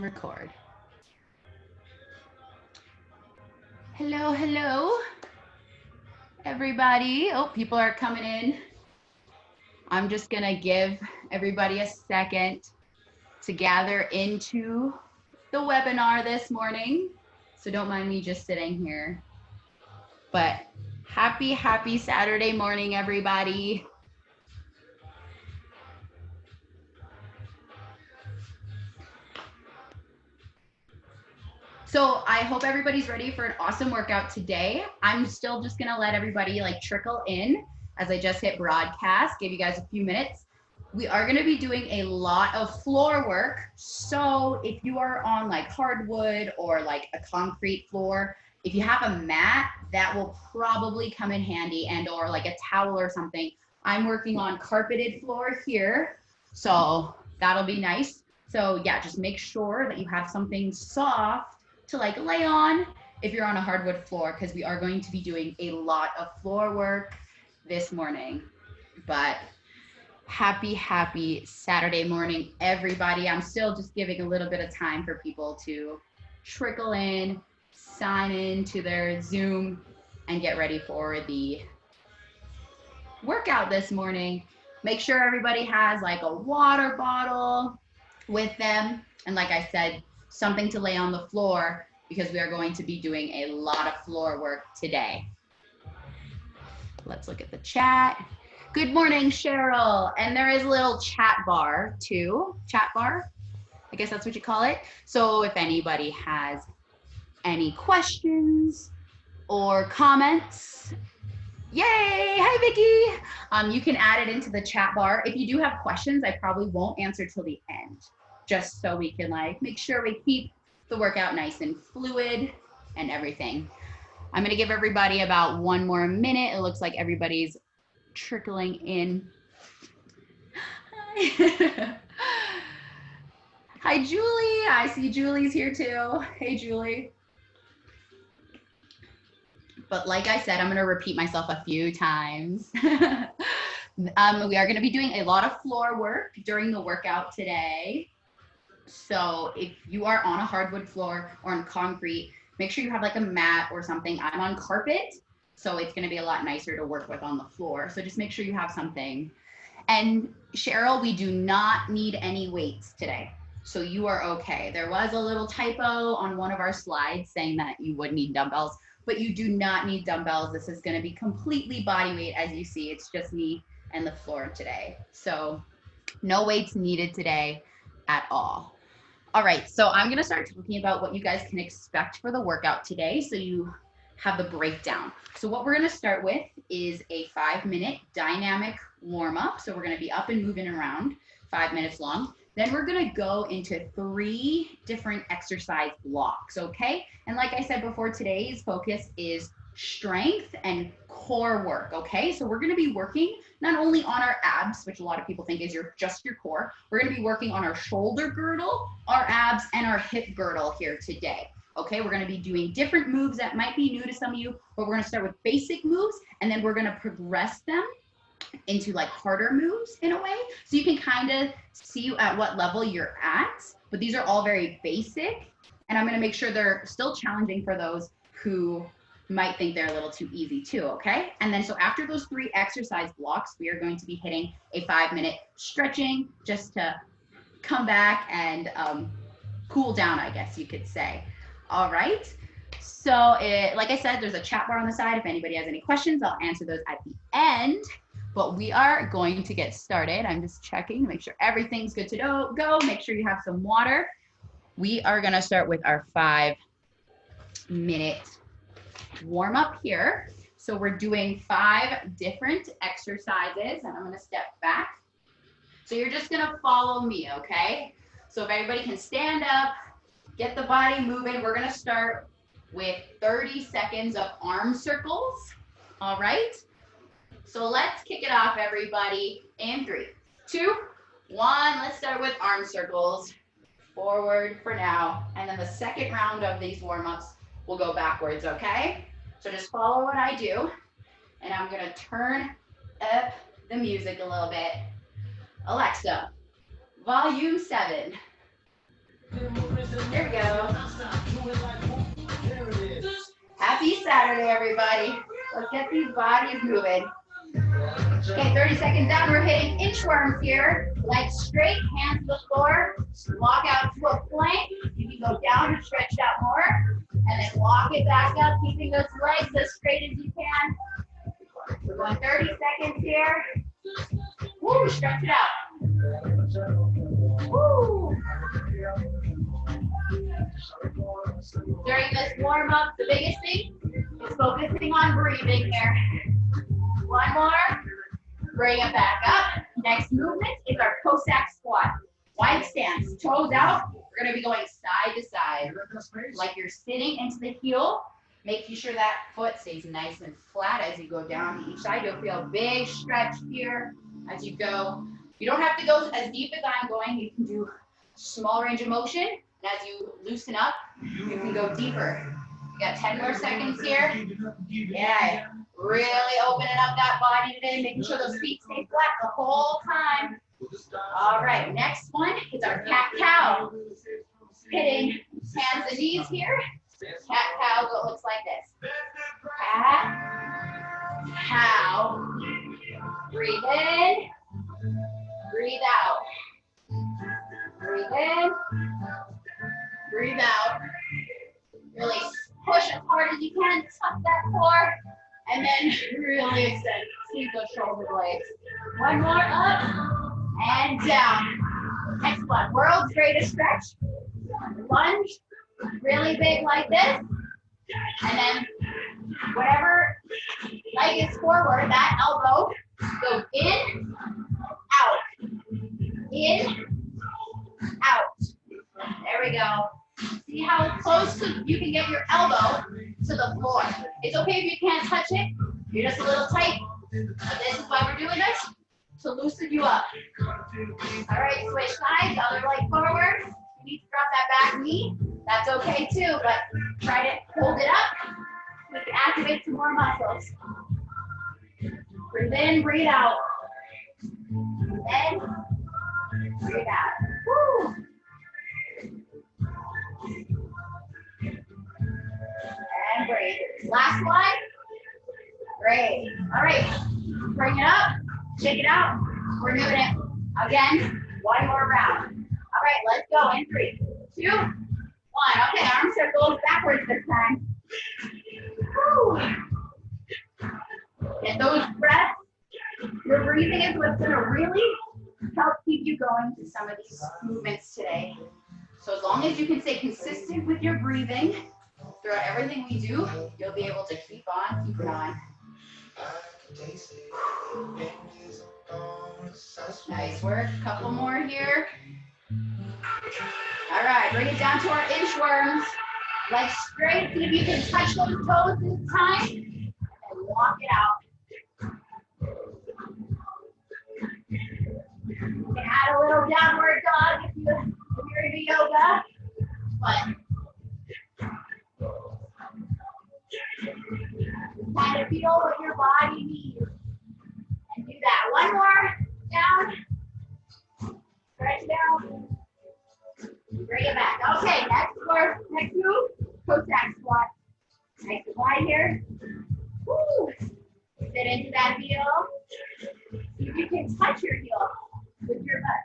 Record. Hello, hello, everybody. Oh, people are coming in. I'm just gonna give everybody a second to gather into the webinar this morning. So don't mind me just sitting here. But happy Saturday morning, everybody. So I hope everybody's ready for an awesome workout today. I'm still just gonna let everybody trickle in as I just hit broadcast, give you guys a few minutes. We are gonna be doing a lot of floor work. So if you are on hardwood or a concrete floor, if you have a mat, that will probably come in handy, and or a towel or something. I'm working on carpeted floor here, so that'll be nice. So yeah, just make sure that you have something soft to lay on if you're on a hardwood floor, because we are going to be doing a lot of floor work this morning. But happy Saturday morning, everybody. I'm still just giving a little bit of time for people to trickle in, sign in to their Zoom, and get ready for the workout this morning. Make sure everybody has a water bottle with them, and like I said, something to lay on the floor, because we are going to be doing a lot of floor work today. Let's look at the chat. Good morning, Cheryl. And there is a little chat bar too. Chat bar, I guess that's what you call it. So if anybody has any questions or comments, yay, hi Vicky. You can add it into the chat bar. If you do have questions, I probably won't answer till the end, just so we can make sure we keep the workout nice and fluid and everything. I'm gonna give everybody about one more minute. It looks like everybody's trickling in. Hi. Hi, Julie. I see Julie's here too. Hey, Julie. But like I said, I'm gonna repeat myself a few times. We are gonna be doing a lot of floor work during the workout today. So if you are on a hardwood floor or on concrete, make sure you have a mat or something. I'm on carpet, so it's gonna be a lot nicer to work with on the floor. So just make sure you have something. And Cheryl, we do not need any weights today, so you are okay. There was a little typo on one of our slides saying that you would need dumbbells, but you do not need dumbbells. This is gonna be completely body weight. As you see, it's just me and the floor today. So no weights needed today at all. All right, so I'm gonna start talking about what you guys can expect for the workout today, so you have the breakdown. So what we're gonna start with is a 5-minute dynamic warm-up. So we're gonna be up and moving around, 5 minutes long. Then we're gonna go into 3 different exercise blocks, okay? And like I said before, today's focus is strength and core work, okay? So we're gonna be working not only on our abs, which a lot of people think is just your core. We're gonna be working on our shoulder girdle, our abs, and our hip girdle here today. Okay, we're gonna be doing different moves that might be new to some of you, but we're gonna start with basic moves, and then we're gonna progress them into harder moves in a way. So you can kind of see at what level you're at, but these are all very basic, and I'm gonna make sure they're still challenging for those who might think they're a little too easy too, okay? And then so after those 3 exercise blocks, we are going to be hitting a 5-minute stretching just to come back and cool down, I guess you could say. All right, so like I said, there's a chat bar on the side. If anybody has any questions, I'll answer those at the end, but we are going to get started. I'm just checking, make sure everything's good to go. Make sure you have some water. We are gonna start with our 5-minute warm up here. So we're doing 5 different exercises, and I'm gonna step back. So you're just gonna follow me, okay? So if everybody can stand up, get the body moving. We're gonna start with 30 seconds of arm circles, all right? So let's kick it off, everybody, in 3, 2, 1. Let's start with arm circles, forward for now, and then the second round of these warm-ups will go backwards, okay? So just follow what I do, and I'm gonna turn up the music a little bit. Alexa, volume 7. There we go. Happy Saturday, everybody. Let's get these bodies moving. Okay, 30 seconds down. We're hitting inchworms here. Legs straight, hands to the floor. Walk out to a plank. You can go down and stretch out more. And then walk it back up, keeping those legs as straight as you can. We're going 30 seconds here. Woo, stretch it out. Woo. During this warm up, the biggest thing is focusing on breathing here. One more. Bring it back up. Next movement is our Cossack squat. Wide stance, toes out. We're going to be going side to side, like you're sitting into the heel, making sure that foot stays nice and flat as you go down to each side. You'll feel a big stretch here as you go. You don't have to go as deep as I'm going. You can do small range of motion. And as you loosen up, you can go deeper. You got 10 more seconds here. Yeah, really opening up that body today, making sure those feet stay flat the whole time. All right, next one is our cat-cow. Hitting hands and knees here. Cat-cow looks like this. Cat-cow. Breathe in. Breathe out. Breathe in. Breathe out. Really push as hard as you can. Tuck that core. And then really extend. Sweep those shoulder blades. One more up. And down. Next one, world's greatest stretch. Lunge, really big like this. And then whatever leg is forward, that elbow goes in, out. In, out. There we go. See how close you can get your elbow to the floor. It's okay if you can't touch it. You're just a little tight. But this is why we're doing this. To loosen you up. All right, switch sides, other leg forward. You need to drop that back knee. That's okay too, but try to hold it up. We can activate some more muscles. Breathe in, breathe out. Breathe in, breathe out. Woo. And breathe. Last one. Great. All right, bring it up. Shake it out. We're doing it again. One more round. All right, let's go in 3, 2, 1. Okay, arm circles backwards this time. Woo. Get those breaths. Your breathing is what's going to really help keep you going to some of these movements today. So as long as you can stay consistent with your breathing throughout everything we do, you'll be able to keep it on. Nice work. Couple more here. All right, bring it down to our inchworms. Legs straight. See if you can touch those toes this time. And walk it out. You can add a little downward dog if you're into yoga. But kind of feel what your body needs. And do that. One more. Down. Stretch down. Bring it back. Okay, next move. Cossack squat. Nice and wide here. Woo. Sit into that heel. See if you can touch your heel with your butt.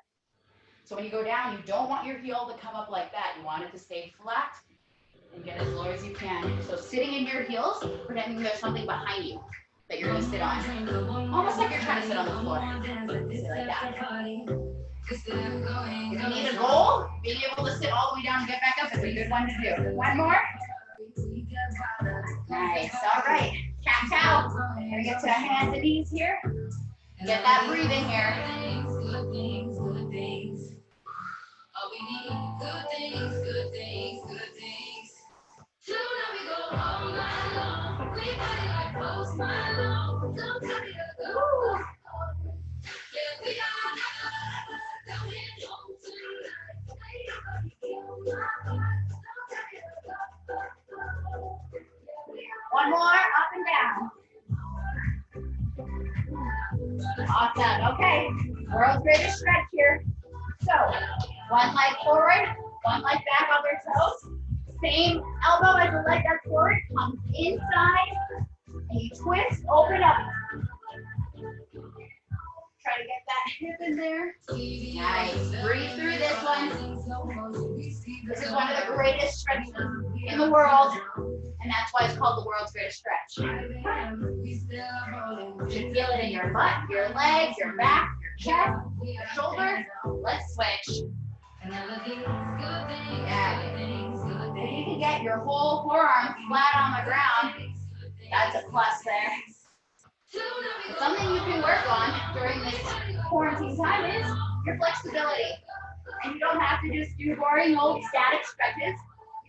So when you go down, you don't want your heel to come up like that. You want it to stay flat and get as low as you can. So sitting in your heels, pretending there's something behind you that you're going to sit on. Almost like you're trying to sit on the floor. Sit like that. If you need a goal, being able to sit all the way down and get back up is a good one to do. One more. Nice. All right. Cat-cow. We're going to get to hands and knees here. Get that breathing here. Good things, good things. All we need, good things, good things, good things. Tonight we go all night long. We party like Post Malone. Don't tell me to go. Yeah, we are going home tonight. One more, up and down. Awesome. Okay. World's greatest stretch here. So, one leg forward, One leg back on their toes. Same elbow as the leg that's forward comes inside, and you twist, open up. Try to get that hip in there. Nice. Breathe through this one. This is one of the greatest stretches in the world, and that's why it's called the world's greatest stretch. You should feel it in your butt, your legs, your back, your chest, your shoulder. Let's switch. Yeah. If you can get your whole forearm flat on the ground, that's a plus there. Something you can work on during this quarantine time is your flexibility. And you don't have to just do boring old static stretches.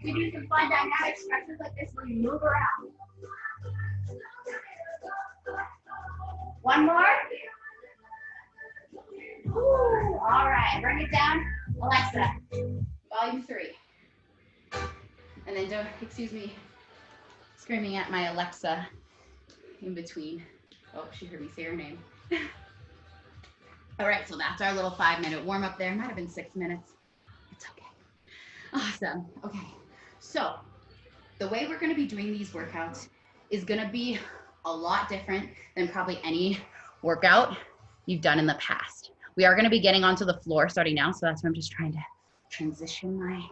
You can do some fun dynamic stretches like this where you move around. One more. Ooh, all right, bring it down. Alexa, volume 3. And then don't, excuse me, screaming at my Alexa in between. Oh, she heard me say her name. All right, so that's our little 5-minute warm up there. Might have been 6 minutes. It's okay. Awesome. Okay, so the way we're going to be doing these workouts is going to be a lot different than probably any workout you've done in the past. We are going to be getting onto the floor starting now, so that's why I'm just trying to transition my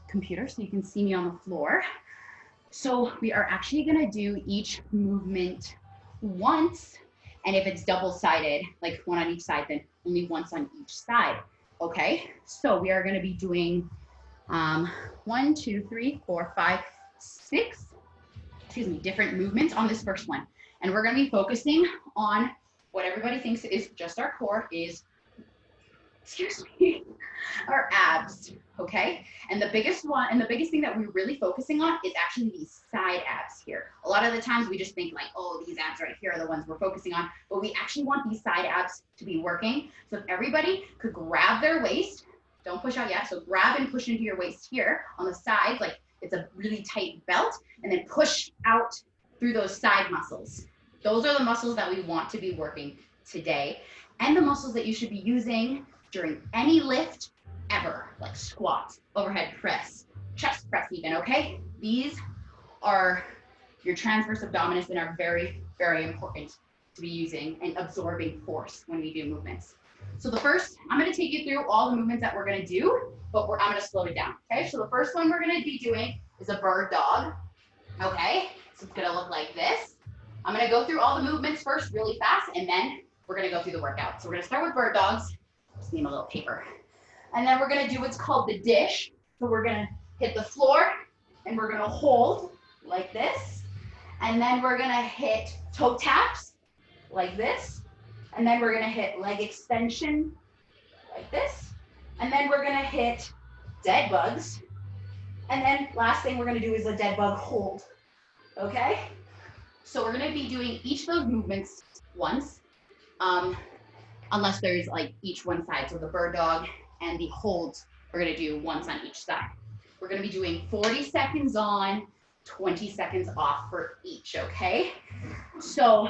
computer so you can see me on the floor. So we are actually going to do each movement once, and if it's double-sided, like one on each side, then only once on each side. Okay, so we are going to be doing 1, 2, 3, 4, 5, 6 different movements on this first one, and we're going to be focusing on what everybody thinks is just our core, is our abs. Okay, and the biggest thing that we're really focusing on is actually these side abs here. A lot of the times we just think like, oh, these abs right here are the ones we're focusing on, but we actually want these side abs to be working. So if everybody could grab their waist, don't push out yet, so grab and push into your waist here on the sides, like it's a really tight belt, and then push out through those side muscles. Those are the muscles that we want to be working today, and the muscles that you should be using during any lift ever, like squats, overhead press, chest press even, okay? These are your transverse abdominis and are very, very important to be using and absorbing force when we do movements. So the first, I'm gonna take you through all the movements that we're gonna do, but I'm gonna slow it down, okay? So the first one we're gonna be doing is a bird dog, okay? So it's gonna look like this. I'm gonna go through all the movements first really fast, and then we're gonna go through the workout. So we're gonna start with bird dogs. Just need a little paper. And then we're gonna do what's called the dish. So we're gonna hit the floor, and we're gonna hold like this. And then we're gonna hit toe taps like this. And then we're gonna hit leg extension like this. And then we're gonna hit dead bugs. And then last thing we're gonna do is a dead bug hold, okay? So we're gonna be doing each of those movements once, unless there's like each one side. So the bird dog and the holds, we're gonna do once on each side. We're gonna be doing 40 seconds on, 20 seconds off for each, okay? So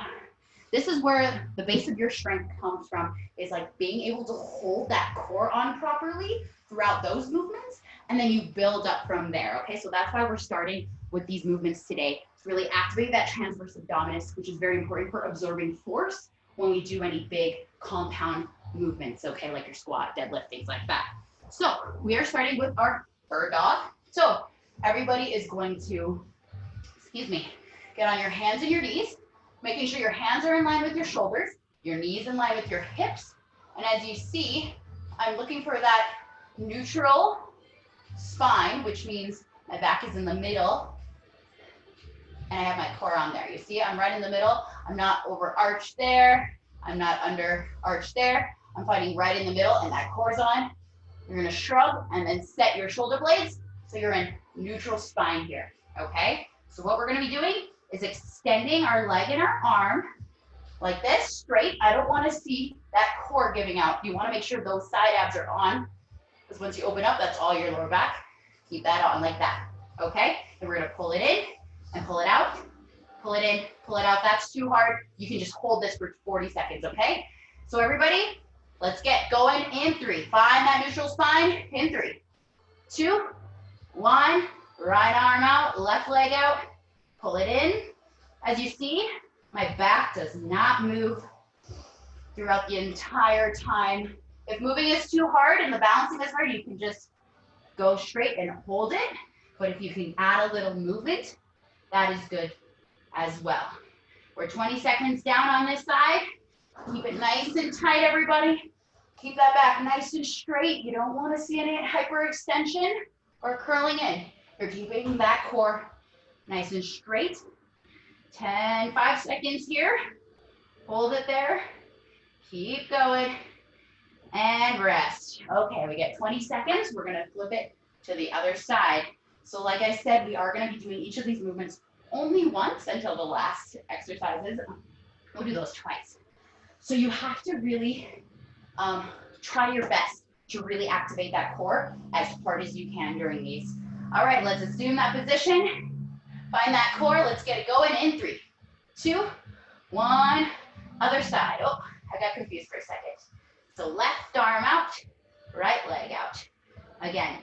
this is where the base of your strength comes from, is like being able to hold that core on properly throughout those movements, and then you build up from there, okay? So that's why we're starting with these movements today, to really activate that transverse abdominis, which is very important for absorbing force when we do any big compound movements, okay, like your squat, deadlift, things like that. So we are starting with our bird dog. So everybody is going to, get on your hands and your knees, making sure your hands are in line with your shoulders, your knees in line with your hips. And as you see, I'm looking for that neutral spine, which means my back is in the middle and I have my core on there. You see, I'm right in the middle. I'm not over arched there. I'm not under arched there. I'm finding right in the middle, and that core's on. You're gonna shrug and then set your shoulder blades so you're in neutral spine here, okay? So what we're gonna be doing is extending our leg and our arm like this, straight. I don't wanna see that core giving out. You wanna make sure those side abs are on, because once you open up, that's all your lower back. Keep that on like that, okay? And we're gonna pull it in and pull it out, pull it in, pull it out. That's too hard. You can just hold this for 40 seconds, okay? So everybody, let's get going in 3. Find that neutral spine in 3, 2, 1. Right arm out, left leg out. Pull it in. As you see, my back does not move throughout the entire time. If moving is too hard and the balancing is hard, you can just go straight and hold it. But if you can add a little movement, that is good as well. We're 20 seconds down on this side. Keep it nice and tight, everybody. Keep that back nice and straight. You don't want to see any hyperextension or curling in. You're keeping that core nice and straight. 5 seconds here. Hold it there. Keep going. And rest. Okay, we get 20 seconds. We're going to flip it to the other side. So like I said, we are going to be doing each of these movements only once until the last exercises. We'll do those twice. So you have to really try your best to really activate that core as hard as you can during these. All right, let's assume that position. Find that core. Let's get it going in 3, 2, 1. Other side. Oh, I got confused for a second. So left arm out, right leg out. Again,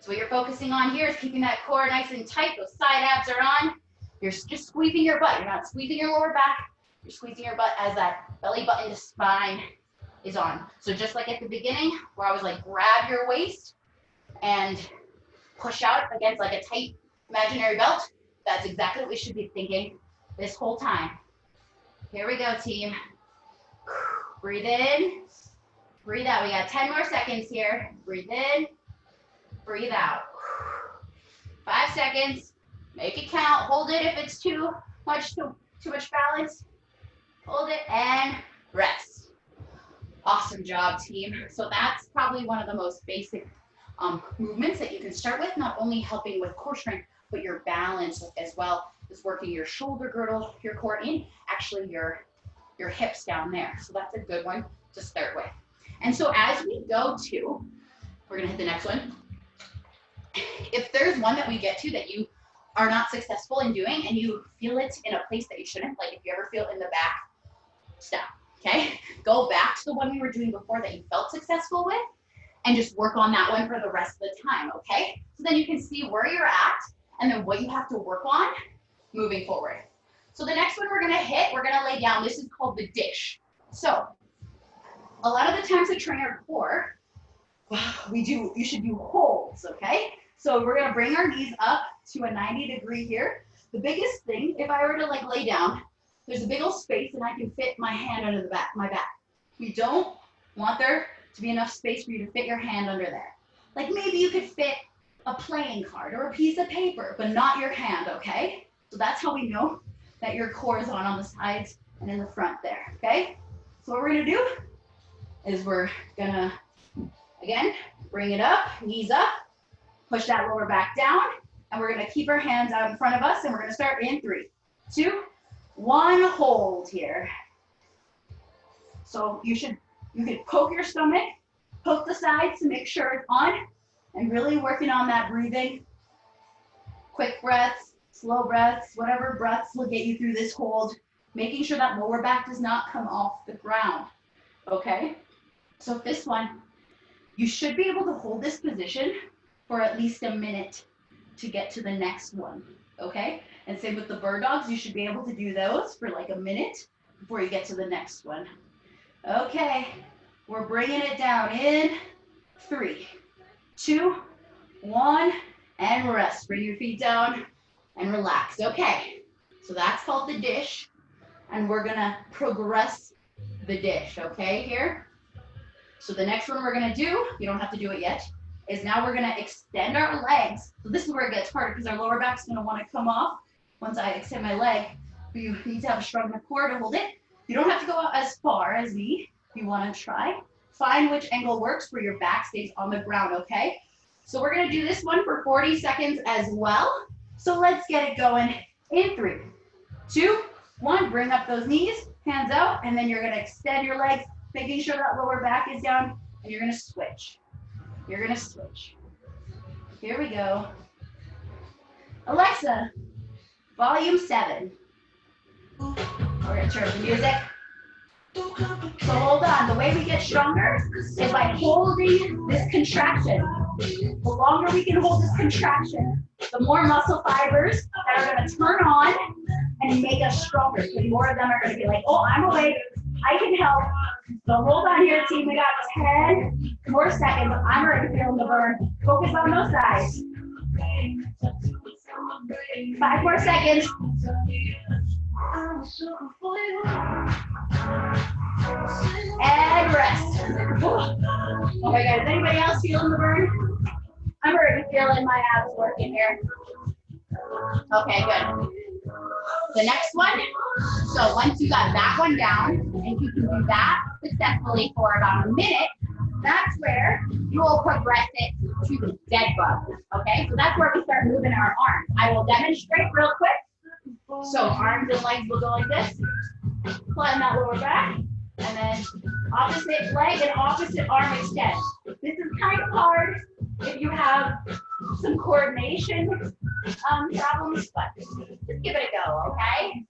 so what you're focusing on here is keeping that core nice and tight. Those side abs are on. You're just squeezing your butt. You're not squeezing your lower back. You're squeezing your butt as that belly button to spine is on. So just like at the beginning, where I was like, grab your waist and push out against like a tight imaginary belt, that's exactly what we should be thinking this whole time. Here we go, team. Breathe in, breathe out. We got 10 more seconds here. Breathe in, breathe out. 5 seconds. Make it count. Hold it if it's too much balance. Hold it and rest. Awesome job, team. So that's probably one of the most basic movements that you can start with, not only helping with core strength, but your balance as well as working your shoulder girdle, your core in, actually your hips down there. So that's a good one to start with. And so as we go to, we're gonna hit the next one. If there's one that we get to that you are not successful in doing and you feel it in a place that you shouldn't, like if you ever feel it in the back, stop, okay? Go back to the one we were doing before that you felt successful with and just work on that one for the rest of the time, okay? So then you can see where you're at and then what you have to work on moving forward. So the next one we're gonna hit, we're gonna lay down. This is called the dish. So a lot of the times to train our core, you should do holds, okay? So we're gonna bring our knees up to a 90-degree here. The biggest thing, if I were to like lay down, there's a big old space and I can fit my hand under the back, my back. We don't want there to be enough space for you to fit your hand under there. Like maybe you could fit a playing card or a piece of paper, but not your hand, okay? So that's how we know that your core is on the sides and in the front there, okay? So what we're gonna do is we're gonna, again, bring it up, knees up, push that lower back down, and we're gonna keep our hands out in front of us, and we're gonna start in 3, 2, 1, hold here. So you could poke your stomach, poke the sides to make sure it's on, and really working on that breathing. Quick breaths, slow breaths, whatever breaths will get you through this hold, making sure that lower back does not come off the ground, okay? So this one, you should be able to hold this position for at least a minute to get to the next one, okay? And same with the bird dogs, you should be able to do those for like a minute before you get to the next one. Okay, we're bringing it down in 3, 2, 1, and rest. Bring your feet down and relax. Okay, so that's called the dish, and we're gonna progress the dish, okay, here? So the next one we're gonna do, you don't have to do it yet, is now we're gonna extend our legs. So this is where it gets harder because our lower back's gonna wanna come off once I extend my leg. But you need to have a strong enough core to hold it. You don't have to go out as far as me if you wanna try. Find which angle works where your back stays on the ground, okay? So we're gonna do this one for 40 seconds as well. So let's get it going in 3, 2, 1. Bring up those knees, hands out, and then you're gonna extend your legs, making sure that lower back is down, and you're gonna switch. You're gonna switch. Here we go. Alexa, volume 7. We're gonna turn the music. So hold on, the way we get stronger is by holding this contraction. The longer we can hold this contraction, the more muscle fibers that are going to turn on and make us stronger. So more of them are going to be like, oh, I'm awake. I can help. So hold on here, team. We got 10 more seconds. I'm already feeling the burn. Focus on those sides. 5 more seconds. And rest. Oh my God, is anybody else feeling the burn? I'm already feeling my abs working here. Okay, good. The next one, so once you got that one down, and you can do that successfully for about a minute, that's where you will progress it to the dead bug, okay? So that's where we start moving our arms. I will demonstrate real quick. So arms and legs will go like this. Flatten that lower back, and then opposite leg and opposite arm extend. This is kind of hard if you have some coordination problems, but just give it a go, okay?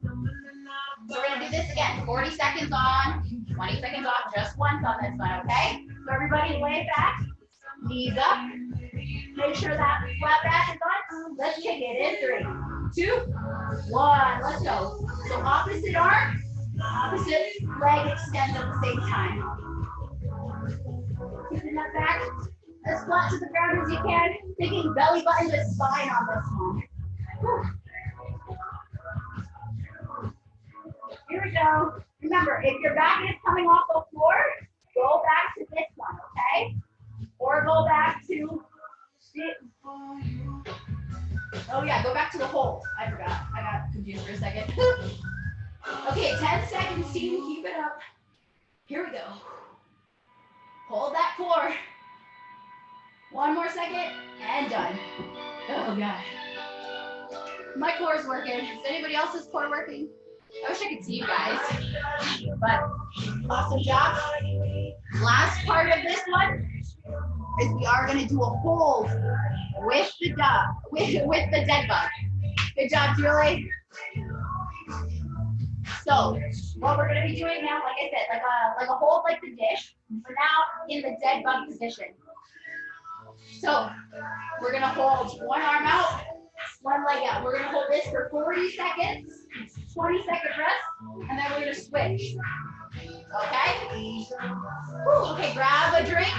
So we're gonna do this again, 40 seconds on, 20 seconds off, just once on this one, okay? So everybody lay back, knees up, make sure that flat back is on. Let's kick it in 3, 2, 1, let's go. So opposite arm, opposite leg extends at the same time. Keeping that back as flat to the ground as you can, thinking belly button to spine on this one. Here we go. Remember, if your back is coming off the floor, go back to this one, okay? Or go back to, oh yeah, go back to the hold. I forgot. I got confused for a second. Okay, 10 seconds, team. Keep it up. Here we go. Hold that core. 1 more second, and done. Oh, God. My core is working. Is anybody else's core working? I wish I could see you guys. But awesome job. Last part of this one is we are going to do a hold with the with the dead bug. Good job, Julie. So what we're going to be doing now, like I said, like a hold like the dish. We're now in the dead bug position. So we're going to hold one arm out, one leg out. We're going to hold this for 40 seconds, 20-second rest, and then we're going to switch. Okay? Okay, grab a drink.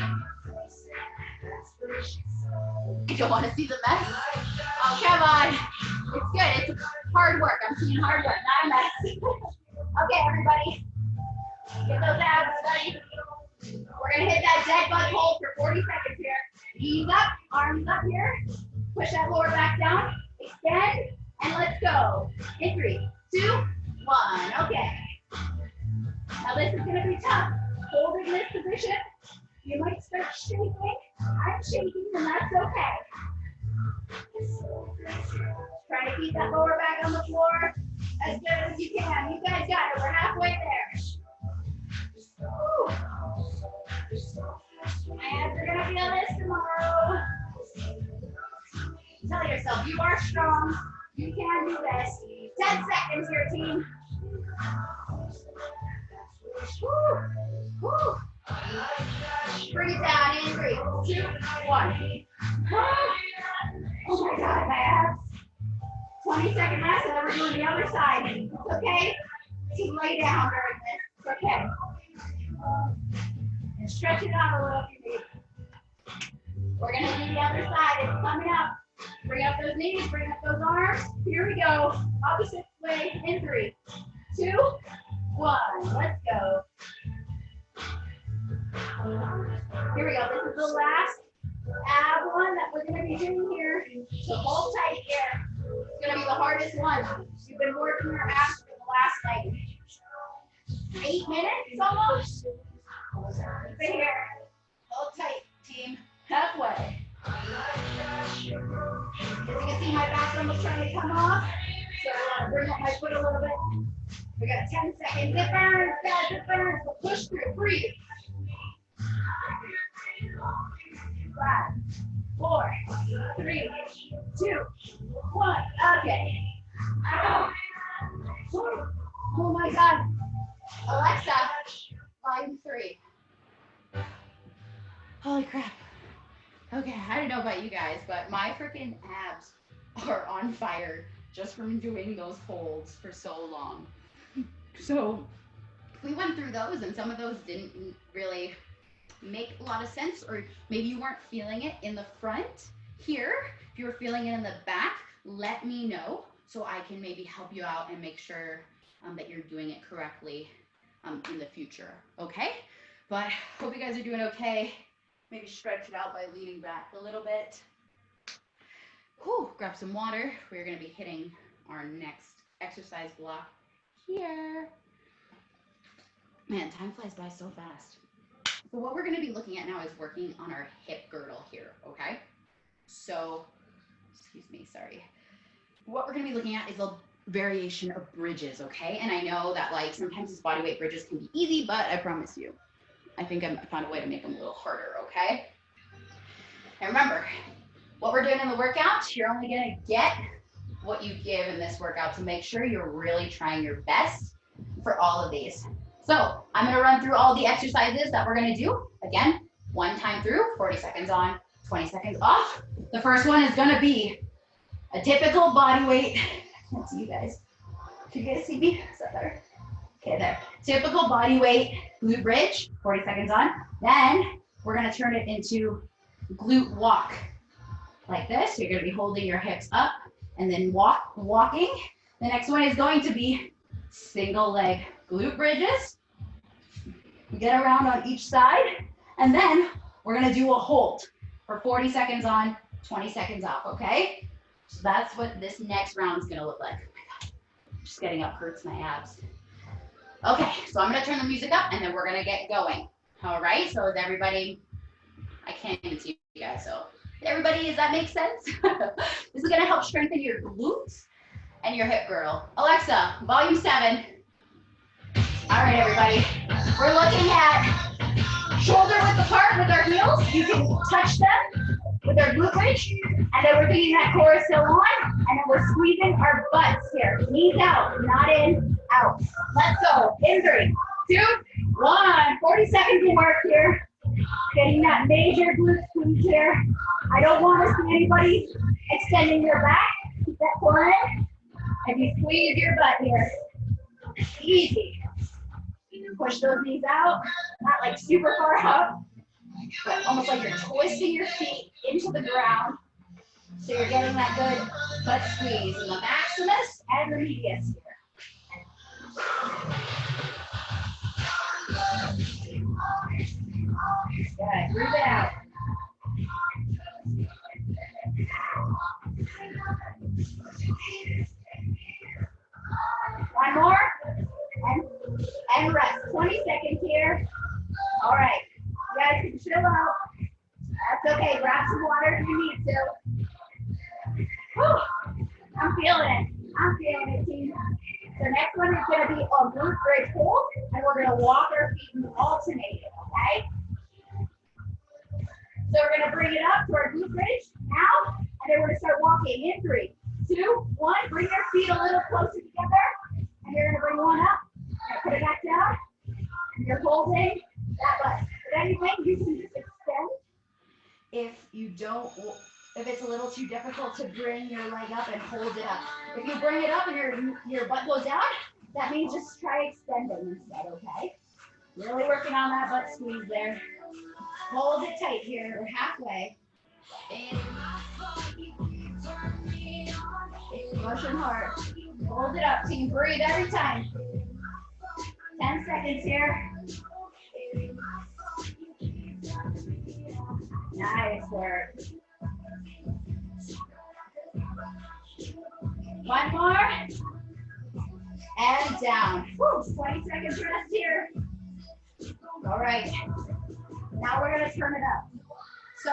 You don't want to see the mess? Oh, come on. It's good. It's hard work. I'm seeing hard work, not a mess. Okay, everybody. Get those abs ready. We're going to hit that dead bug hold for 40 seconds here. Knees up, arms up here. Push that lower back down. Extend, and let's go. In 3, 2, 1. Okay. Now this is going to be tough. Holding this position, you might start shaking. I'm shaking, and that's okay. Try to keep that lower back on the floor as good as you can. You guys got it. We're halfway there. Woo. And you're going to feel this tomorrow. Tell yourself you are strong. You can do this. 10 seconds here, team. Woo. Woo. Breathe down in 3, 2, 1. Oh my God, my abs. 20-second rest, and then we're doing the other side. It's okay to lay down during this. It's okay. And stretch it out a little if you need. We're going to do the other side. It's coming up. Bring up those knees, bring up those arms. Here we go. Opposite way in 3, 2, 1. Let's go. Here we go. This is the last ab one that we're going to be doing here. So hold tight here. It's going to be the hardest one. You've been working your abs for the last like 8 minutes almost. Keep it here. Hold tight, team. Halfway. As you can see, my back's almost trying to come off. So I want to bring up my foot a little bit. We got 10 seconds. It burns, guys. It burns. So push through. Breathe. 5, 4, 3, 2, 1. Okay. Oh my God. Alexa, volume 3. Holy crap. Okay, I don't know about you guys, but my freaking abs are on fire just from doing those holds for so long. So we went through those, and some of those didn't really make a lot of sense, or maybe you weren't feeling it in the front here. If you were feeling it in the back, let me know so I can maybe help you out and make sure that you're doing it correctly in the future. Okay? But hope you guys are doing okay. Maybe stretch it out by leaning back a little bit. Whew, grab some water. We're going to be hitting our next exercise block here. Man, time flies by so fast. So what we're going to be looking at now is working on our hip girdle here, okay? So, excuse me, sorry. What we're going to be looking at is a variation of bridges, okay? And I know that like sometimes these bodyweight bridges can be easy, but I promise you, I think I found a way to make them a little harder, okay? And remember, what we're doing in the workout, you're only going to get what you give in this workout, so make sure you're really trying your best for all of these. So I'm going to run through all the exercises that we're going to do. Again, one time through, 40 seconds on, 20 seconds off. The first one is going to be a typical body weight. I can't see you guys. Can you guys see me? Is that better? Okay, there. Typical body weight glute bridge, 40 seconds on. Then we're going to turn it into glute walk like this. So you're going to be holding your hips up and then walking. The next one is going to be single leg glute bridges. Get around on each side, and then we're gonna do a hold for 40 seconds on, 20 seconds off, okay? So that's what this next round is gonna look like. Oh my God, just getting up hurts my abs. Okay, so I'm gonna turn the music up, and then we're gonna get going. All right, so is everybody, I can't even see you guys, so everybody, does that make sense? This is gonna help strengthen your glutes and your hip girdle. Alexa, volume 7. All right, everybody, we're looking at shoulder width apart with our heels. You can touch them with our glute bridge, and then we're bringing that core still on, and then we're squeezing our butts here. Knees out, not in, out. Let's go. In 3, 2, 1. 40 seconds of work here. Getting that major glute squeeze here. I don't want to see anybody extending your back. Keep that core in, and you squeeze your butt here. Easy. Push those knees out, not like super far out, but almost like you're twisting your feet into the ground. So you're getting that good butt squeeze in the maximus and the medius here. Good, breathe it out. One more. And rest. 20 seconds here. All right. You guys can chill out. That's okay. Grab some water if you need to. Whew. I'm feeling it. I'm feeling it, team. The next one is going to be a glute bridge hold, and we're going to walk our feet and alternate it, okay? So we're going to bring it up to our glute bridge now, and then we're going to start walking in 3, 2, 1. Bring your feet a little closer together, and you're going to bring one up. Put it back down, and you're holding that butt. But anyway, you can just extend. If it's a little too difficult to bring your leg up and hold it up. If you bring it up and your butt goes down, that means just try extending instead, okay? Really working on that butt squeeze there. Hold it tight here, we're halfway. Pushing hard. Hold it up, team, breathe every time. 10 seconds here. Nice work. One more. And down. Woo, 20 seconds rest here. All right. Now we're going to turn it up. So,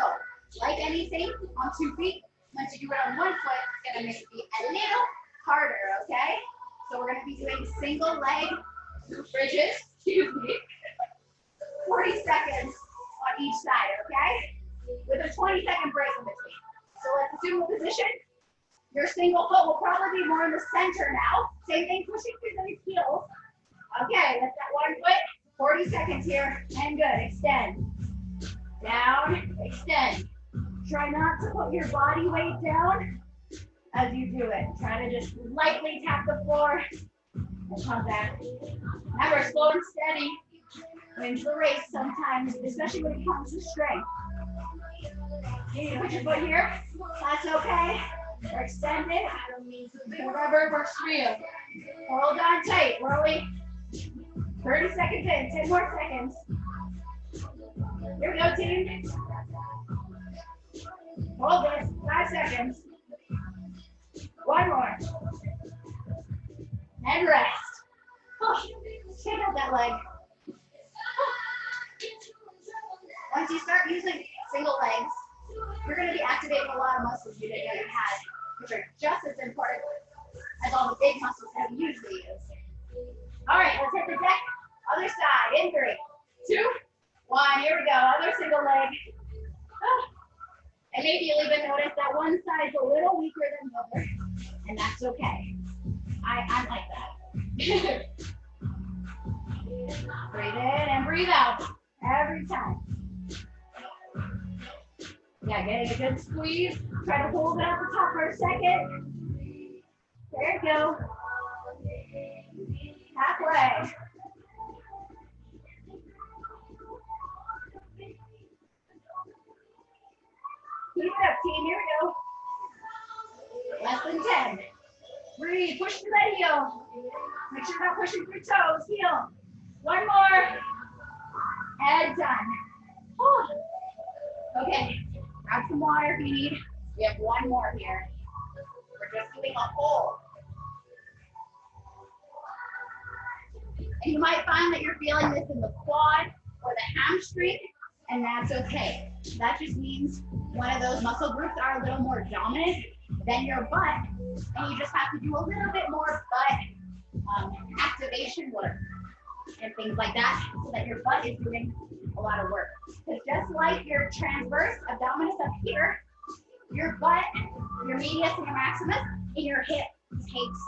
like anything, on 2 feet, once you do it on 1 foot, it's going to make it be a little harder, okay? So we're going to be doing single leg bridges, 40 seconds on each side, okay? With a 20-second break in between. So let's assume the position. Your single foot will probably be more in the center now. Same thing, pushing through those heels. Okay, lift that 1 foot, 40 seconds here, and good, extend. Down, extend. Try not to put your body weight down as you do it. Try to just lightly tap the floor and come back. Remember, slow and steady wins the race sometimes, especially when it comes to strength. You need to put your foot here. That's okay. Or extend it. Whatever works for you. Hold on tight. We're only 30 seconds in. 10 more seconds. Here we go, team. Hold this. 5 seconds. One more. And rest. Oh, shake out that leg. Once you start using single legs, you're going to be activating a lot of muscles you didn't know you had, which are just as important as all the big muscles that we usually use. All right, let's hit the deck. Other side in 3, 2, 1. Here we go. Other single leg. And maybe you'll even notice that one side's a little weaker than the other, and that's okay. I'm like that. Breathe in and breathe out every time. Yeah, getting a good squeeze. Try to hold it at the top for a second. There you go. Halfway. Keep it up, team. Here we go. Less than 10. Breathe. Push through that heel. Make sure you're not pushing through toes. Heel. One more. And done. Oh. Okay. Grab some water if you need. We have one more here. We're just doing a hold. And you might find that you're feeling this in the quad or the hamstring, and that's okay. That just means one of those muscle groups are a little more dominant than your butt, and you just have to do a little bit more butt activation work and things like that, so that your butt is doing a lot of work. Because just like your transverse abdominis up here, your butt, your medius and your maximus in your hip takes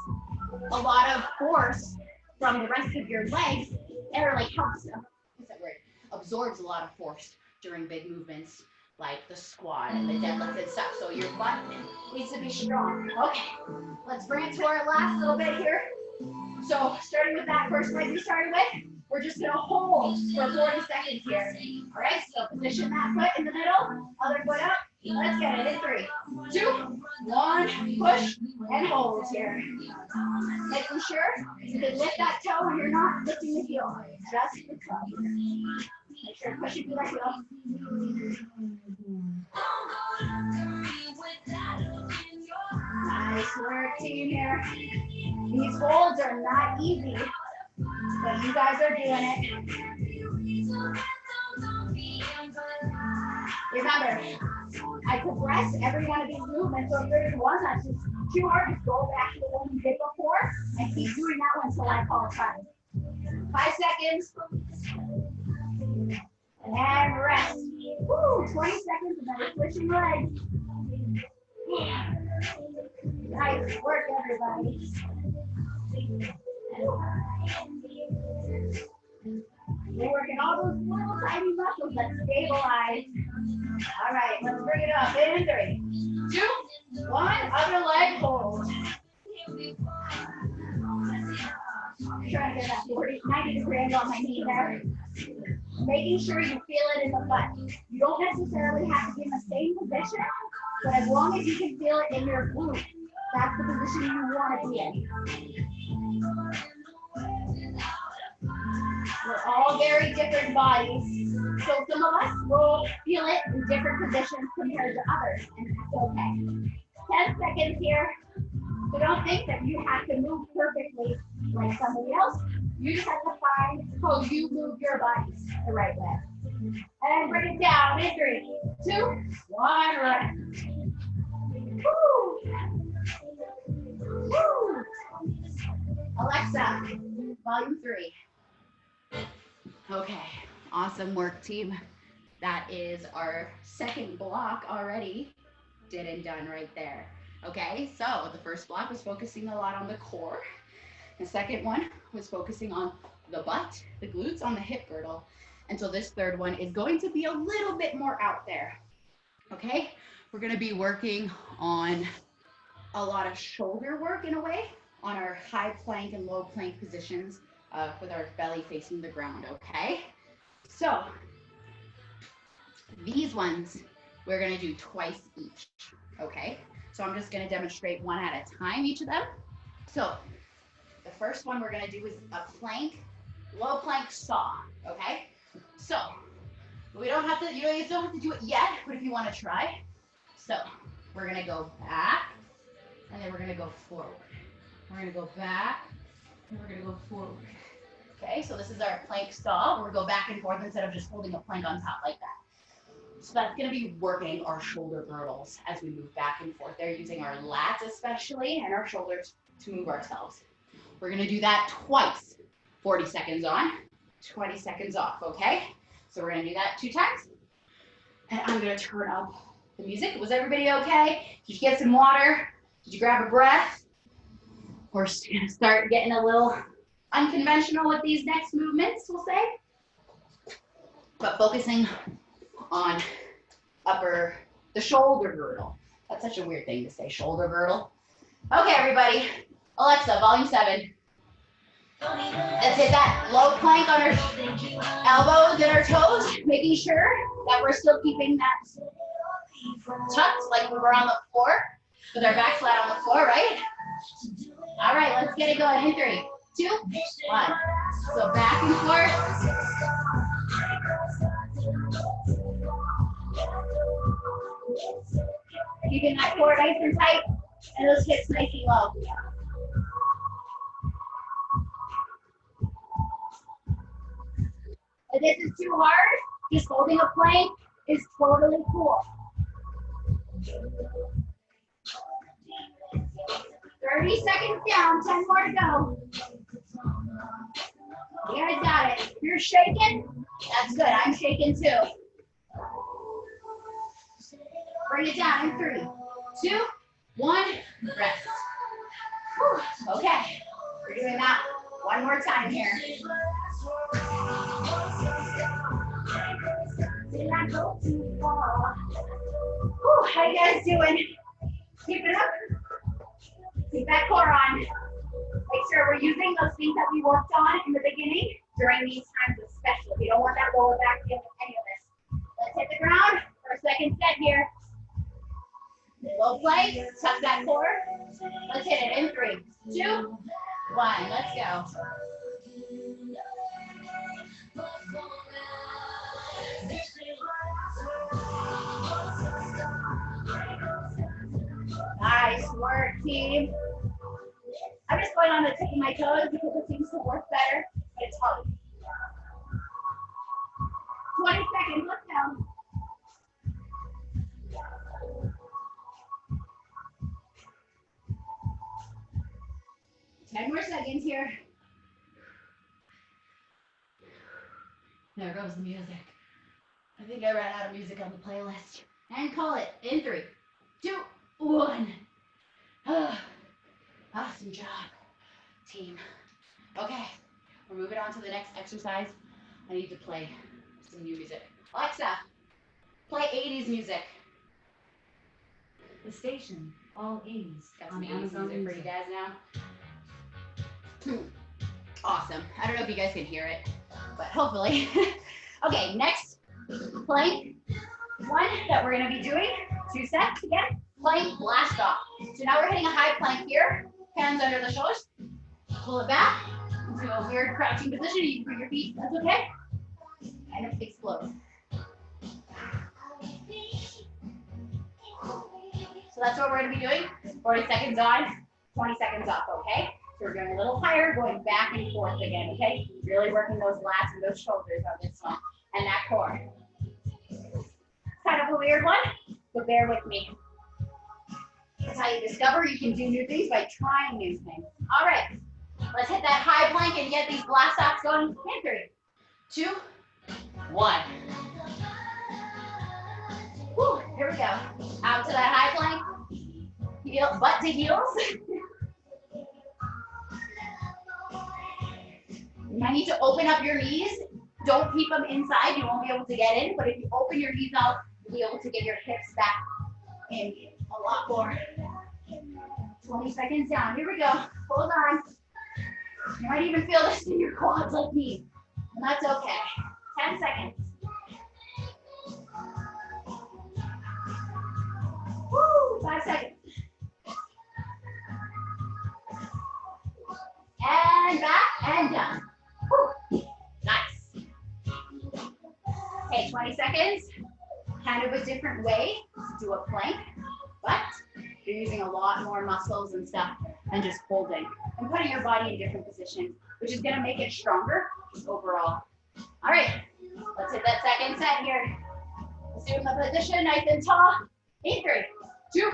a lot of force from the rest of your legs. It really helps them. What's that word? Absorbs a lot of force during big movements like the squat and the deadlift and stuff. So your butt needs to be strong. Okay, let's bring it to our last little bit here. So starting with that first leg we started with, we're just gonna hold for 40 seconds here. All right, so position that foot in the middle, other foot up. Let's get it in 3, 2, 1, push and hold here. Making sure you can lift that toe and you're not lifting the heel, just the toe. Make sure to push it through that heel. Nice work, team here. These holds are not easy, but you guys are doing it. Remember, I progress every one of these movements, so if there's one that's just too hard, just go back to the one you did before and keep doing that one until I call time. 5 seconds. And rest. Woo, 20 seconds and then we're switching legs. Nice work, everybody. We're working all those little tiny muscles that stabilize. All right, let's bring it up in 3, 2, 1. Other leg hold. I'm trying to get that 90-degree angle on my knee there. Making sure you feel it in the butt. You don't necessarily have to be in the same position, but as long as you can feel it in your glute, that's the position you want to be in. We're all very different bodies, so some of us will feel it in different positions compared to others, and that's okay. 10 seconds here. So don't think that you have to move perfectly like somebody else. You just have to find how you move your bodies the right way. And bring it down in 3, 2, 1, rest. Woo! Woo! Alexa, volume 3. Okay, awesome work, team. That is our second block already did and done right there. Okay, so the first block was focusing a lot on the core. The second one was focusing on the butt, the glutes, on the hip girdle. And so this third one is going to be a little bit more out there. Okay, we're gonna be working on a lot of shoulder work in a way on our high plank and low plank positions with our belly facing the ground, okay? So these ones we're gonna do twice each, okay? So I'm just gonna demonstrate one at a time, each of them. So the first one we're gonna do is a plank, low plank saw, okay? So we don't have to, you don't have to do it yet, but if you wanna try. So we're gonna go back, and then we're gonna go forward. We're gonna go back, and we're gonna go forward. Okay, so this is our plank saw. We'll go back and forth instead of just holding a plank on top like that. So that's gonna be working our shoulder girdles as we move back and forth. They're using our lats especially and our shoulders to move ourselves. We're gonna do that twice. 40 seconds on, 20 seconds off, okay? So we're gonna do that 2 times. And I'm gonna turn up the music. Was everybody okay? Did you get some water? Did you grab a breath? We're gonna start getting a little unconventional with these next movements, we'll say. But focusing on the shoulder girdle. That's such a weird thing to say, shoulder girdle. Okay, everybody. Alexa, volume 7. Let's hit that low plank on our elbows and our toes, making sure that we're still keeping that tucked like we were on the floor, with our back flat on the floor, right? All right, let's get it going in 3, 2, 1. So back and forth. Keeping that core nice and tight and those hips nice and low. If this is too hard, just holding a plank is totally cool. 30 seconds down, 10 more to go. You guys got it. If you're shaking, that's good. I'm shaking too. Bring it down in 3, 2, 1, rest. Whew. Okay, we're doing that one more time here. Whew, how you guys doing? Keep it up. Keep that core on. Make sure we're using those things that we worked on in the beginning during these times especially. You don't want that lower back feeling any of this. Let's hit the ground for a second set here. Low plank, tuck that core. Let's hit it in 3, 2, 1. Let's go. Nice work, team. I'm just going on the tip of my toes because it seems to work better, but it's hard. 20 seconds, let's go. Ten more seconds here. There goes the music. I think I ran out of music on the playlist. And call it in 3, 2, 1. Awesome job, team. Okay, we're moving on to the next exercise. I need to play some new music. Alexa, play 80s music. The station, all 80s. Got some 80s music for you guys now. Awesome. I don't know if you guys can hear it, but hopefully. Okay, next plank one that we're gonna be doing, 2 sets again. Plank blast off. So now we're hitting a high plank here. Hands under the shoulders. Pull it back into a weird crouching position. You can put your feet, that's okay. And it explodes. So that's what we're gonna be doing. 40 seconds on, 20 seconds off, okay? So we're going a little higher, going back and forth again, okay? Really working those lats and those shoulders on this one, and that core. It's kind of a weird one, but bear with me. That's how you discover you can do new things, by trying new things. All right, let's hit that high plank and get these blast offs going. In 3, 2, 1. Whew, here we go. Out to that high plank. Heel, butt to heels. You might need to open up your knees. Don't keep them inside. You won't be able to get in. But if you open your knees out You'll be able to get your hips back in a lot more. 20 seconds down. Here we go. Hold on. You might even feel this in your quads like me, and that's okay. 10 seconds. Woo, 5 seconds. And back and done. Woo. Nice. Okay, 20 seconds. Kind of a different way to do a plank, but you're using a lot more muscles and stuff than just holding and putting your body in different positions, which is gonna make it stronger overall. All right, let's hit that second set here. Assume the position, nice and tall. In 3, 2,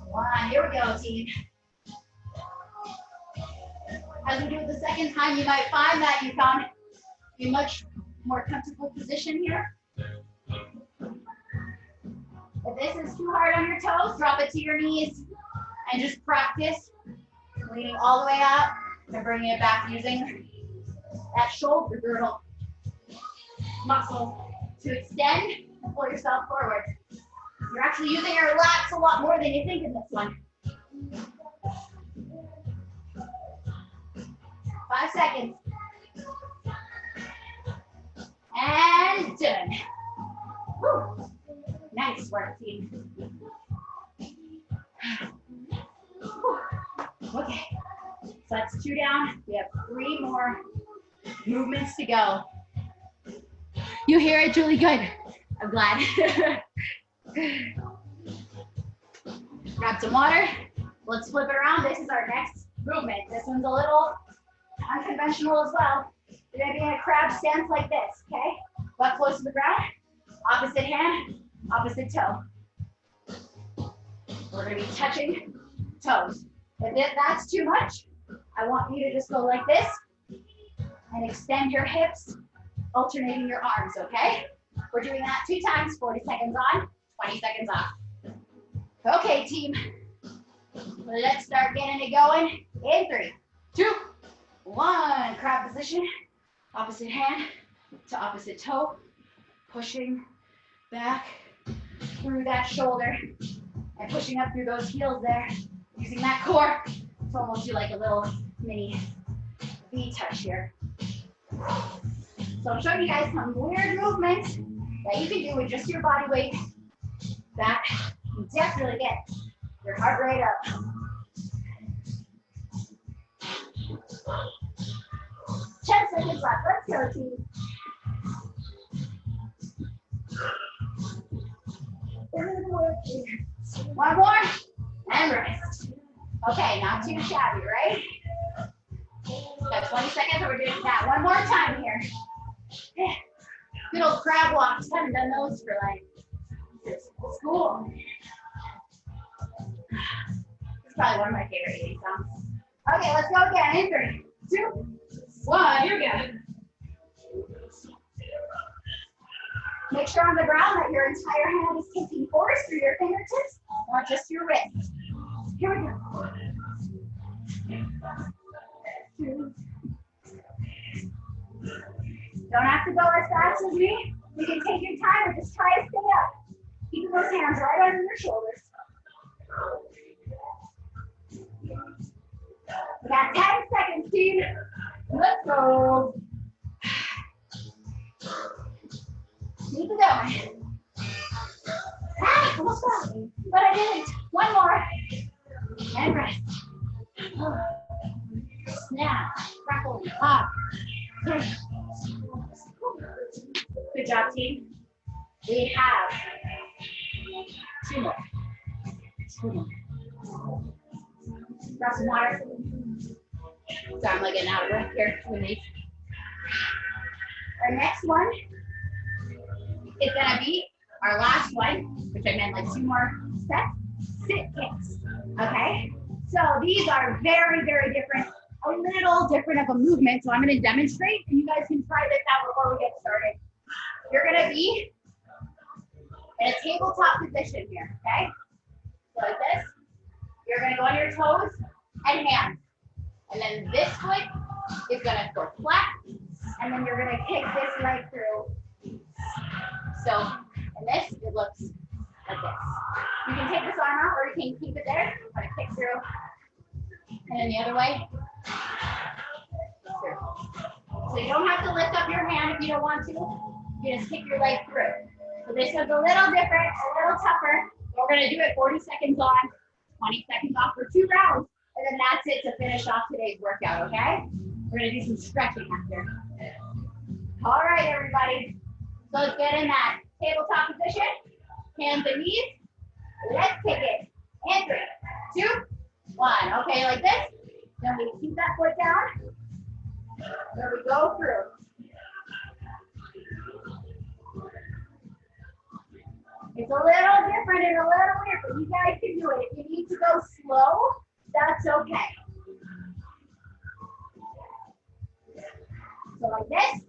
1, here we go, team. As we do it the second time, you might find that you found a much more comfortable position here. If this is too hard on your toes, drop it to your knees and just practice leaning all the way up and bringing it back using that shoulder girdle muscle to extend and pull yourself forward. You're actually using your lats a lot more than you think in this one. 5 seconds. And done. Woo. Nice work, team. Okay, so that's 2 down. We have 3 more movements to go. You hear it, Julie? Good. I'm glad. Grab some water. Let's flip it around. This is our next movement. This one's a little unconventional as well. You're gonna be in a crab stance like this, okay? Butt close to the ground. Opposite hand, opposite toe. We're gonna be touching toes. If that's too much, I want you to just go like this and extend your hips, alternating your arms, okay? We're doing that 2 times, 40 seconds on, 20 seconds off. Okay, team. Let's start getting it going. In 3, 2, 1. Crab position. Opposite hand to opposite toe. Pushing back through that shoulder and pushing up through those heels there. Using that core to almost do like a little mini V touch here. So I'm showing you guys some weird movements that you can do with just your body weight that can definitely get your heart rate up. 10 seconds left. Let's go, team. One more and rest. Okay, not too shabby, right? Got 20 seconds, and we're doing that one more time here. Good old crab walks. Haven't done those for like school. It's probably one of my favorite eating songs. Okay, let's go again. In 3, 2, 1. Here we go. Make sure on the ground that your entire hand is taking force through your fingertips, not just your wrist. Here we go. 2. Don't have to go as fast as me. You can take your time or just try to stay up. Keep those hands right under your shoulders. We got 10 seconds, team. Let's go. Keep it going. Ah, almost got me, but I didn't. One more. And rest. Snap, crackle, pop. Good job, team. We have 2 more. 2 more. Grab some water. So I'm like getting out of breath here. Our next one is gonna be our last one, which I meant like 2 more sets. Sit kicks. Okay. So these are very, very different. A little different of a movement. So I'm going to demonstrate, and you guys can try this out before we get started. You're going to be in a tabletop position here. Okay. So like this. You're going to go on your toes and hands. And then this foot is going to go flat. And then you're going to kick this leg through. So And this, it looks like this. You can take this arm out or you can keep it there. Kind of kick through. And then the other way. Through. So you don't have to lift up your hand if you don't want to. You just kick your leg through. So this one's a little different, a little tougher. We're going to do it 40 seconds on, 20 seconds off for 2 rounds. And then that's it to finish off today's workout, okay? We're going to do some stretching after. All right, everybody. So let's get in that tabletop position. Hands and knees. Let's kick it. And 3, 2, 1. Okay, like this. Then we keep that foot down. There we go through. It's a little different and a little weird, but you guys can do it. If you need to go slow, that's okay. So like this.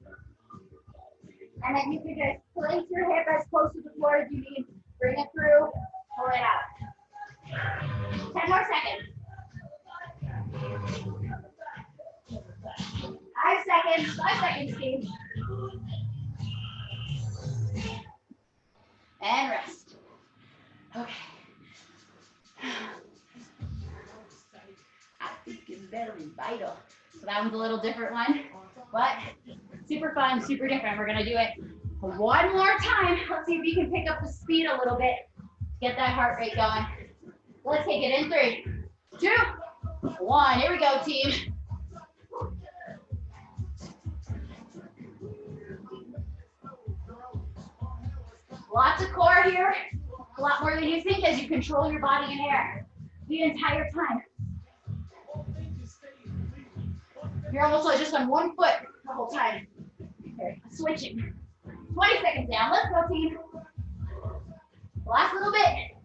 And then you can just place your hip as close to the floor as you need. Bring it through, pull it out. 10 more seconds. 5 seconds. 5 seconds, Steve. And rest. Okay. I think it's very vital. So that one's a little different one, but super fun, super different. We're gonna do it one more time. Let's see if you can pick up the speed a little bit. Get that heart rate going. Let's take it in 3, 2, 1. Here we go, team. Lots of core here. A lot more than you think as you control your body in air the entire time. You're almost like just on one foot the whole time. Okay, switching. 20 seconds down. Let's go, team. Last little bit.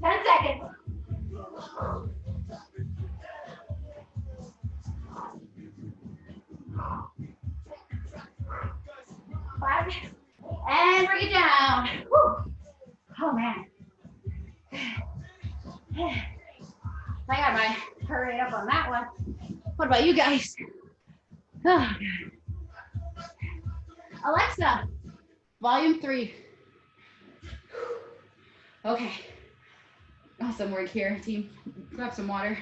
10 seconds. 5. And bring it down. Whew. Oh, man. I got my heart rate up on that one. What about you guys? Oh, God. Alexa, volume 3. Okay. Awesome work here, team. Grab some water.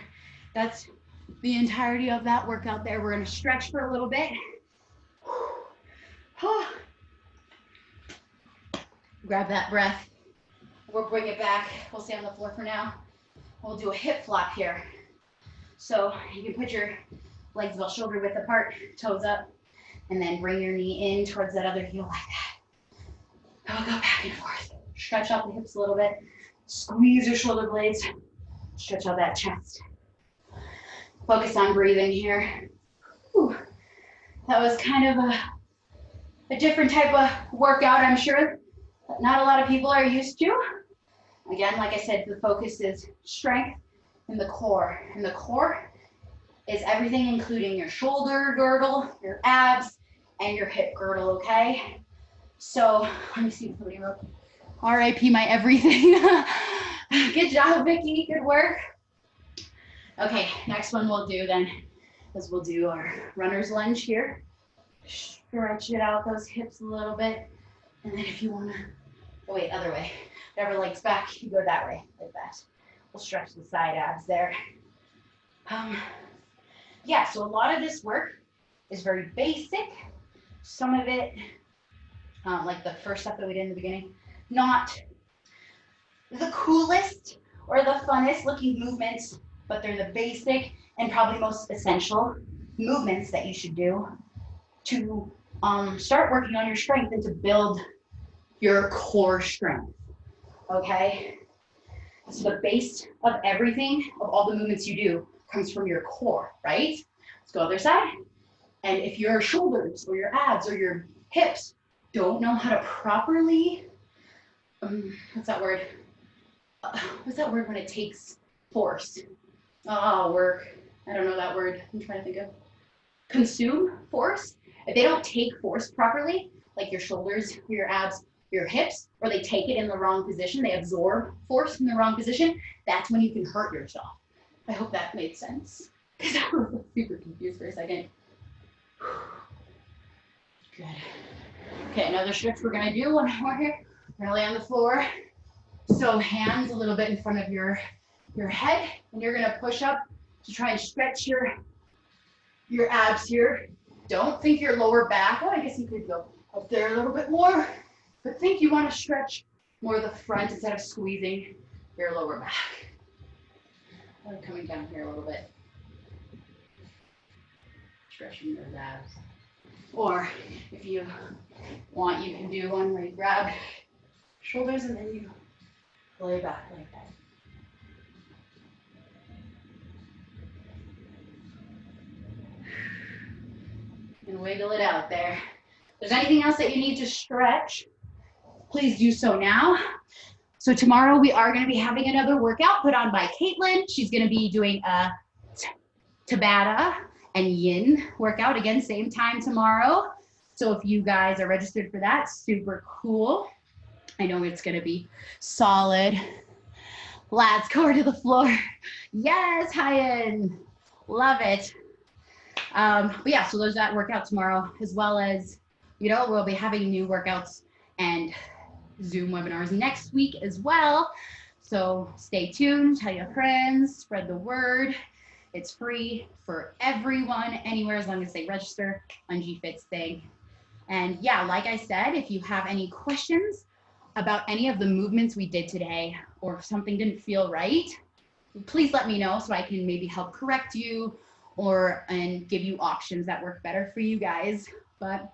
That's the entirety of that workout there. We're going to stretch for a little bit. Grab that breath. We'll bring it back. We'll stay on the floor for now. We'll do a hip flop here. So you can put your legs about shoulder width apart, toes up, and then bring your knee in towards that other heel like that. And we'll go back and forth. Stretch out the hips a little bit. Squeeze your shoulder blades. Stretch out that chest. Focus on breathing here. Whew. That was kind of a different type of workout, I'm sure, that not a lot of people are used to. Again, like I said, the focus is strength in the core. And the core is everything, including your shoulder girdle, your abs, and your hip girdle, okay? So let me see if somebody wrote RIP my everything. Good job, Vicky, good work. Okay, next one we'll do then is we'll do our runner's lunge here. Stretch it out those hips a little bit. And then if you wanna, oh wait, other way. Whatever leg's back, you go that way, like that. We'll stretch the side abs there. Yeah, so a lot of this work is very basic. Some of it, like the first stuff that we did in the beginning, not the coolest or the funnest looking movements, but they're the basic and probably most essential movements that you should do to start working on your strength and to build your core strength. Okay, so the base of everything, of all the movements you do, comes from your core, right? Let's go other side. And if your shoulders or your abs or your hips don't know how to properly, what's that word? What's that word when it takes force? Work. I don't know that word. I'm trying to think of. Consume force. If they don't take force properly, like your shoulders, your abs, your hips, or they take it in the wrong position, they absorb force in the wrong position, that's when you can hurt yourself. I hope that made sense, because I was super confused for a second. Good. Okay, another stretch we're gonna do, one more here. We're gonna lay on the floor. So hands a little bit in front of your head, and you're gonna push up to try and stretch your abs here. Don't think your lower back, oh, I guess you could go up there a little bit more, but think you wanna stretch more the front instead of squeezing your lower back. I'm coming down here a little bit. Stretching those abs. Or if you want, you can do one where you grab shoulders and then you lay back like that. And wiggle it out there. If there's anything else that you need to stretch, please do so now. So tomorrow we are going to be having another workout put on by Caitlin. She's going to be doing a Tabata and Yin workout again, same time tomorrow. So if you guys are registered for that, super cool. I know it's going to be solid. Let's go to the floor. Yes, Hyen. Love it. But yeah, so there's that workout tomorrow, as well as, you know, we'll be having new workouts and Zoom webinars next week as well. So stay tuned, tell your friends, spread the word. It's free for everyone, anywhere, as long as they register on GFit's thing. And yeah, like I said, if you have any questions about any of the movements we did today, or if something didn't feel right, please let me know so I can maybe help correct you and give you options that work better for you guys. But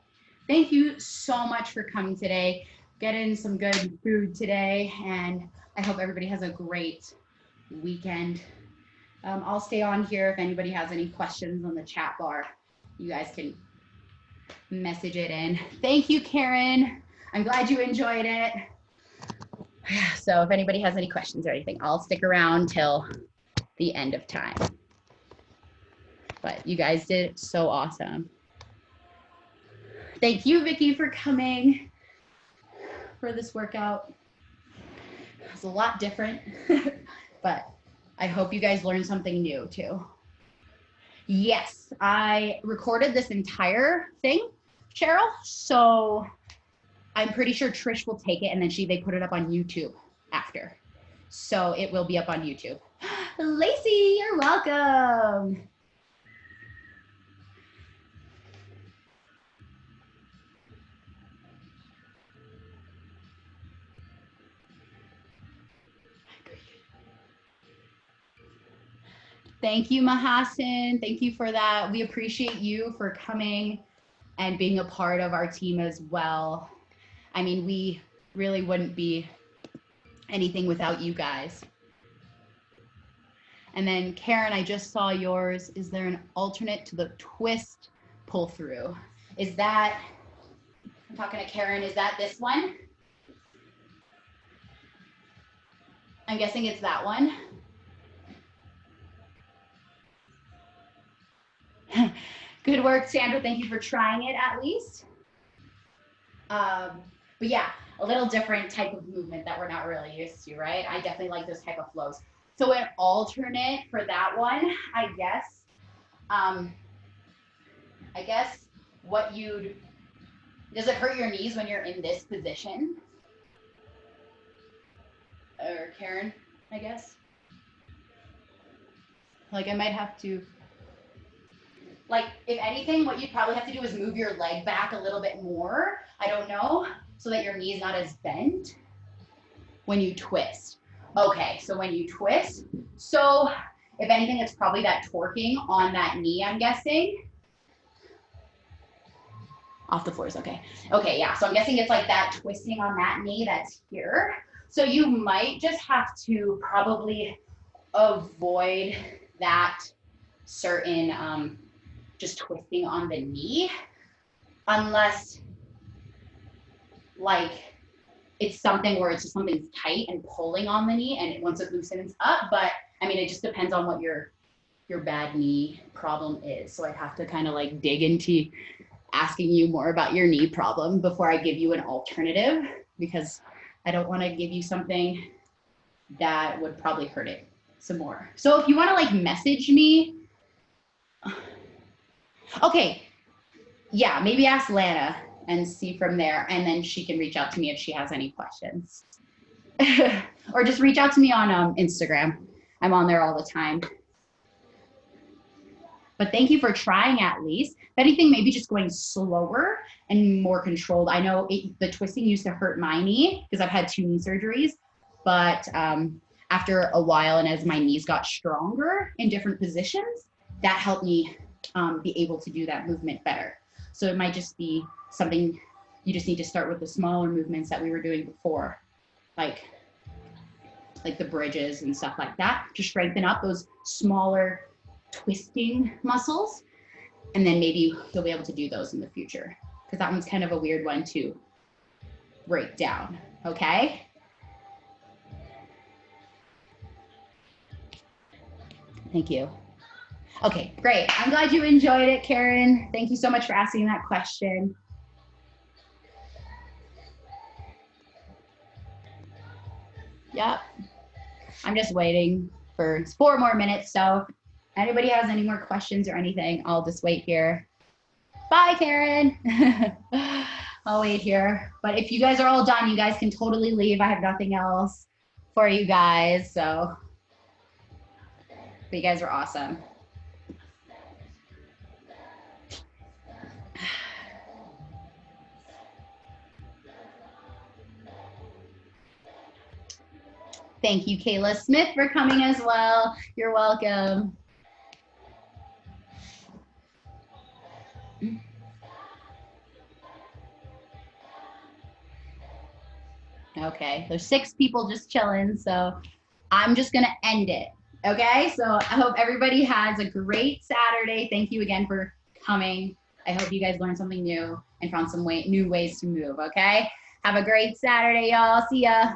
thank you so much for coming today. Get in some good food today, and I hope everybody has a great weekend. I'll stay on here if anybody has any questions on the chat bar. You guys can message it in. Thank you, Karen. I'm glad you enjoyed it. So if anybody has any questions or anything, I'll stick around till the end of time. But you guys did so awesome. Thank you, Vicky, for coming for this workout. It's a lot different, but I hope you guys learned something new too. Yes, I recorded this entire thing, Cheryl, so I'm pretty sure Trish will take it and then they put it up on YouTube after. So it will be up on YouTube. Lacey, you're welcome. Thank you, Mahasin. Thank you for that. We appreciate you for coming and being a part of our team as well. I mean, we really wouldn't be anything without you guys. And then Karen, I just saw yours. Is there an alternate to the twist pull through? Is that, I'm talking to Karen, is that this one? I'm guessing it's that one. Good work, Sandra. Thank you for trying it at least. But yeah, a little different type of movement that we're not really used to, right? I definitely like those type of flows. So an alternate for that one, I guess what does it hurt your knees when you're in this position? Or Karen, I guess. Like I might have to, like, if anything, what you'd probably have to do is move your leg back a little bit more, I don't know, so that your knee is not as bent when you twist. Okay, so when you twist, so if anything, it's probably that torquing on that knee, I'm guessing. Off the floor is okay. Okay, yeah, so I'm guessing it's like that twisting on that knee that's here. So you might just have to probably avoid that certain just twisting on the knee, unless like it's something where it's just something's tight and pulling on the knee, and once it loosens up. But I mean, it just depends on what your bad knee problem is. So I'd have to kind of like dig into asking you more about your knee problem before I give you an alternative, because I don't want to give you something that would probably hurt it some more. So if you want to like message me, okay, yeah, maybe ask Lana and see from there. And then she can reach out to me if she has any questions. Or just reach out to me on Instagram. I'm on there all the time. But thank you for trying at least. If anything, maybe just going slower and more controlled. I know the twisting used to hurt my knee because I've had 2 knee surgeries, but after a while and as my knees got stronger in different positions, that helped me be able to do that movement better. So it might just be something you just need to start with the smaller movements that we were doing before, like the bridges and stuff like that, to strengthen up those smaller twisting muscles. And then maybe you'll be able to do those in the future, because that one's kind of a weird one to break down. Okay. Thank you. Okay, great. I'm glad you enjoyed it, Karen. Thank you so much for asking that question. Yep. I'm just waiting for 4 more minutes. So if anybody has any more questions or anything, I'll just wait here. Bye, Karen. I'll wait here. But if you guys are all done, you guys can totally leave. I have nothing else for you guys. So, but you guys are awesome. Thank you, Kayla Smith, for coming as well. You're welcome. Okay, there's 6 people just chilling, so I'm just gonna end it. Okay, so I hope everybody has a great Saturday. Thank you again for coming. I hope you guys learned something new and found some new ways to move. Okay, have a great Saturday, y'all. See ya.